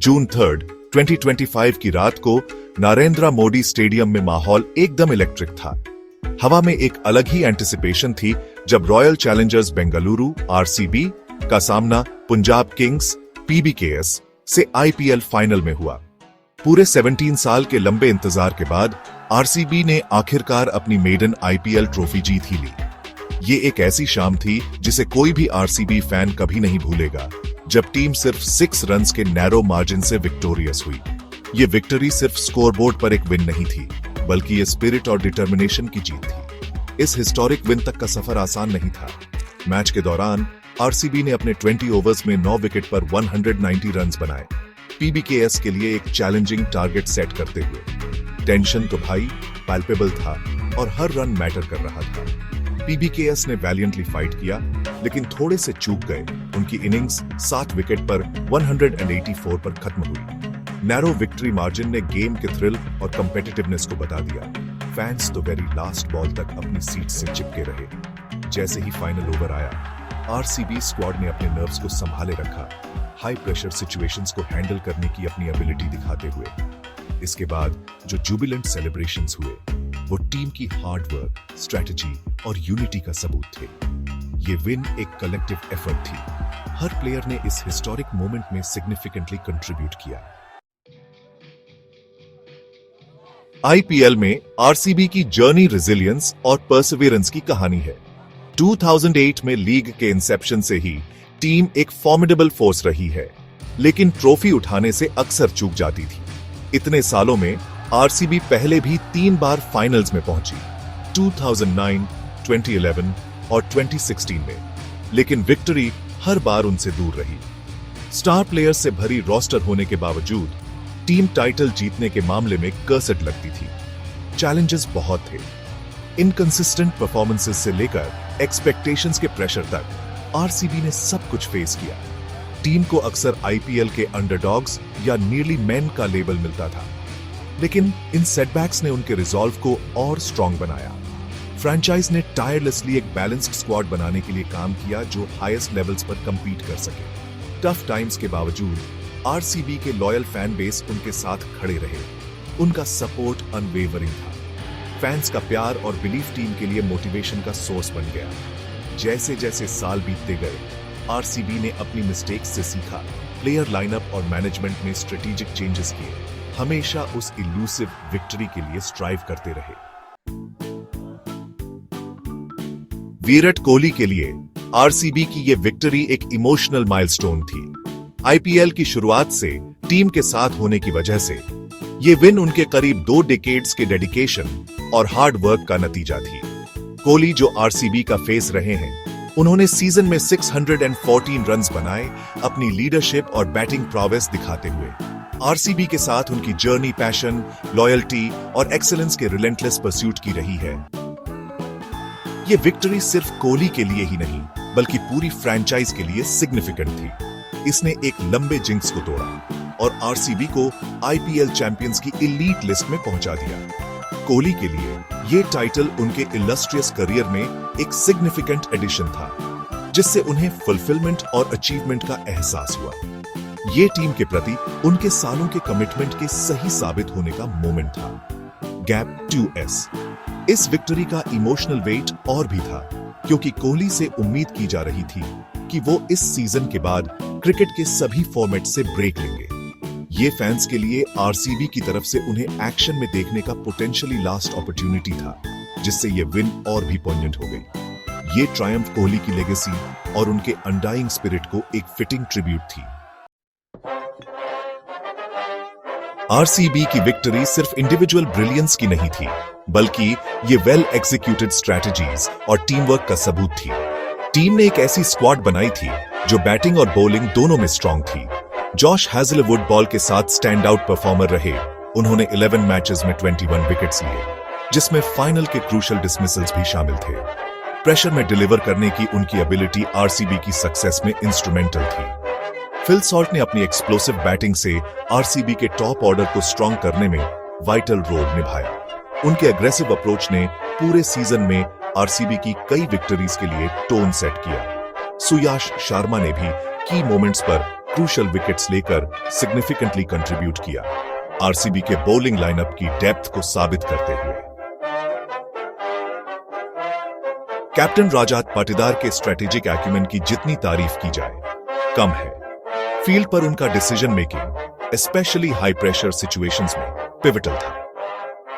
जून 3, 2025 की रात को नरेंद्र मोदी स्टेडियम में माहौल एकदम इलेक्ट्रिक था। हवा में एक अलग ही एंटिसिपेशन थी जब रॉयल चैलेंजर्स बेंगलुरु आरसीबी का सामना पंजाब किंग्स पीबीकेएस से आईपीएल फाइनल में हुआ। पूरे 17 साल के लंबे इंतजार के बाद आरसीबी ने आखिरकार अपनी मेडन आईपीएल ट्रॉफी जीत ही ली। ये एक ऐसी शाम थी जिसे कोई भी आरसीबी फैन कभी नहीं भूलेगा, जब टीम सिर्फ 6 रन्स के नैरो मार्जिन से विक्टोरियस हुई। ये विक्ट्री सिर्फ स्कोरबोर्ड पर एक विन नहीं थी, बल्कि ये स्पिरिट और डिटर्मिनेशन की जीत थी। इस हिस्टोरिक विन तक का सफर आसान नहीं था। मैच के दौरान आरसीबी ने अपने 20 ओवर्स में 9 विकेट पर 190 रन्स बनाए, पीबीकेएस के लिए एक चैलेंजिंग टारगेट सेट करते हुए। टेंशन तो भाई पैल्पेबल था और हर रन मैटर कर रहा था। पीबीकेएस ने वैलियंटली फाइट किया, लेकिन थोड़े से चूक गए। उनकी इनिंग्स 60 विकेट पर 184 पर खत्म हुई। नैरो विक्ट्री मार्जिन ने गेम के थ्रिल और कंपेटिटिवनेस को बता दिया। फैंस तो वेरी लास्ट बॉल तक अपनी सीट से चिपके रहे। जैसे ही फाइनल ओवर आया, आरसीबी स्क्वाड ने अपने नर्व्स को संभाले रखा, हाई प्रेशर सिचुएशंस को हैंडल करने की अपनी एबिलिटी दिखाते हुए। इसके बाद जो जुबिलेंट सेलिब्रेशंस हुए, वो टीम की हार्ड वर्क, स्ट्रेटजी और यूनिटी का सबूत थे। ये विन एक कलेक्टिव एफर्ट थी। हर प्लेयर ने इस हिस्टोरिक मोमेंट में सिग्निफिकेंटली कंट्रीब्यूट किया। आईपीएल में आरसीबी की जर्नी रेजिलियंस और परसिवियरेंस की कहानी है। 2008 में लीग के इंसेप्शन से ही टीम एक फॉर्मिडेबल फोर्स रही है, लेकिन ट्रॉफी उठाने से अक्सर चूक जाती थी। इतने सालों में आरसीबी पहले भी 3 बार फाइनल्स में पहुंची, 2009, 2011 और 2016 में, लेकिन विक्ट्री हर बार उनसे दूर रही। स्टार प्लेयर्स से भरी रोस्टर होने के बावजूद टीम टाइटल जीतने के मामले में कर्सट लगती थी। चैलेंजेस बहुत थे। इनकंसिस्टेंट परफॉर्मेंसेस से लेकर एक्सपेक्टेशंस के प्रेशर तक आरसीबी ने सब कुछ फेस किया। टीम को अक्सर आईपीएल के अंडरडॉग्स या नीयरली मैन का लेबल मिलता था, लेकिन इन सेटबैक्स ने उनके रिजॉल्व को और स्ट्रॉन्ग बनाया। फ्रेंचाइज ने टायरलेसली एक बैलेंस्ड स्क्वाड बनाने के लिए काम किया जो हाईएस्ट लेवल्स पर कंपीट कर सके। टफ टाइम्स के बावजूद आरसीबी के लॉयल फैन बेस उनके साथ खड़े रहे। उनका सपोर्ट अनवेवरिंग था। फैंस का प्यार और बिलीफ टीम के लिए मोटिवेशन का सोर्स बन गया। जैसे जैसे साल बीतते गए, आरसीबी ने अपनी मिस्टेक्स से सीखा, प्लेयर लाइनअप और मैनेजमेंट में स्ट्रेटेजिक चेंजेस किए, हमेशा उस इल्यूसिव विक्ट्री के लिए स्ट्राइव करते रहे। विराट कोहली के लिए आरसीबी की यह विक्ट्री एक इमोशनल माइलस्टोन थी। आईपीएल की शुरुआत से टीम के साथ होने की वजह से ये विन उनके करीब 2 डिकेड्स के डेडिकेशन और हार्ड वर्क का नतीजा थी। कोहली जो आरसीबी का फेस रहे हैं, उन्होंने सीजन में 614 रन्स बनाए, अपनी लीडरशिप और बैटिंग प्रोवेस दिखाते हुए। आरसीबी के साथ उनकी जर्नी पैशन, लॉयल्टी और एक्सीलेंस के रिलेंटलेस परस्यूट की रही है। ये विक्ट्री सिर्फ कोहली के लिए ही नहीं, बल्कि पूरी फ्रेंचाइज के लिए सिग्निफिकेंट थी। इसने एक लंबे जिंक्स को तोड़ा और आरसीबी को आईपीएल चैंपियंस की एलीट लिस्ट में पहुंचा दिया। कोहली के लिए ये टाइटल उनके इलस्ट्रियस करियर में एक सिग्निफिकेंट एडिशन था, जिससे उन्हें फुलफिलमेंट और अचीवमेंट का एहसास हुआ। ये टीम के प्रति उनके सालों के कमिटमेंट के सही साबित होने का मोमेंट था। Gap 2S। इस विक्ट्री का इमोशनल वेट और भी था, क्योंकि कोहली से उम्मीद की जा रही थी कि वो इस सीजन के बाद क्रिकेट के सभी फॉर्मेट से ब्रेक लेंगे। ये फैंस के लिए आरसीबी की तरफ से उन्हें एक्शन में देखने का पोटेंशियली लास्ट अपॉर्चुनिटी था, जिससे ये विन और भी पोइंटेंट हो गई। ये ट्रायम्फ कोहली की लेगेसी और उनके अनडाइंग स्पिरिट को एक फिटिंग ट्रिब्यूट थी। आरसीबी की विक्ट्री सिर्फ इंडिविजुअल ब्रिलियंस की नहीं थी, बल्कि ये वेल एग्जीक्यूटेड स्ट्रैटेजीज और टीम वर्क का सबूत थी। टीम ने एक ऐसी स्क्वाड बनाई थी जो बैटिंग और बॉलिंग दोनों में स्ट्रांग थी। जॉश हैजलवुड बॉल के साथ स्टैंड आउट परफॉर्मर रहे। उन्होंने 11 मैचेस में 21 विकेट्स लिए, जिसमें फाइनल के क्रूशियल डिसमिसल्स भी शामिल थे। प्रेशर में डिलीवर करने की उनकी एबिलिटी आरसीबी की सक्सेस में इंस्ट्रूमेंटल थी। फिल सॉल्ट ने अपनी एक्सप्लोसिव बैटिंग से आरसीबी के टॉप ऑर्डर को स्ट्रांग करने में वाइटल रोल निभाया। उनके अग्रेसिव अप्रोच ने पूरे सीजन में आरसीबी की कई विक्टरीज के लिए टोन सेट किया। सुयाश शर्मा ने भी की मोमेंट्स पर क्रूशल विकेट्स लेकर सिग्निफिकेंटली कंट्रीब्यूट किया, आरसीबी के बॉलिंग लाइनअप की डेप्थ को साबित करते हुए। कैप्टन रजत पाटीदार के स्ट्रेटेजिक एक्यूमेन की जितनी तारीफ की जाए कम है। फील्ड पर उनका decision making specially high pressure situations में पिवटल था।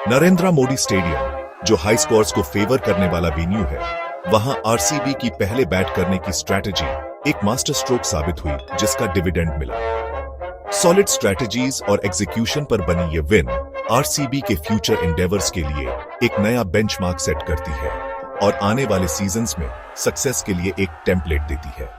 नरेंद्र मोदी स्टेडियम, जो हाई स्कोर्स को फेवर करने वाला वेन्यू है, वहां आरसीबी की पहले बैट करने की स्ट्रैटेजी एक मास्टर स्ट्रोक साबित हुई, जिसका डिविडेंड मिला। सॉलिड स्ट्रैटेजीज और एग्जीक्यूशन पर बनी ये विन आरसीबी के फ्यूचर एंडेवर्स के लिए एक नया बेंचमार्क सेट करती है और आने वाले सीजन्स में सक्सेस के लिए एक टेम्पलेट देती है।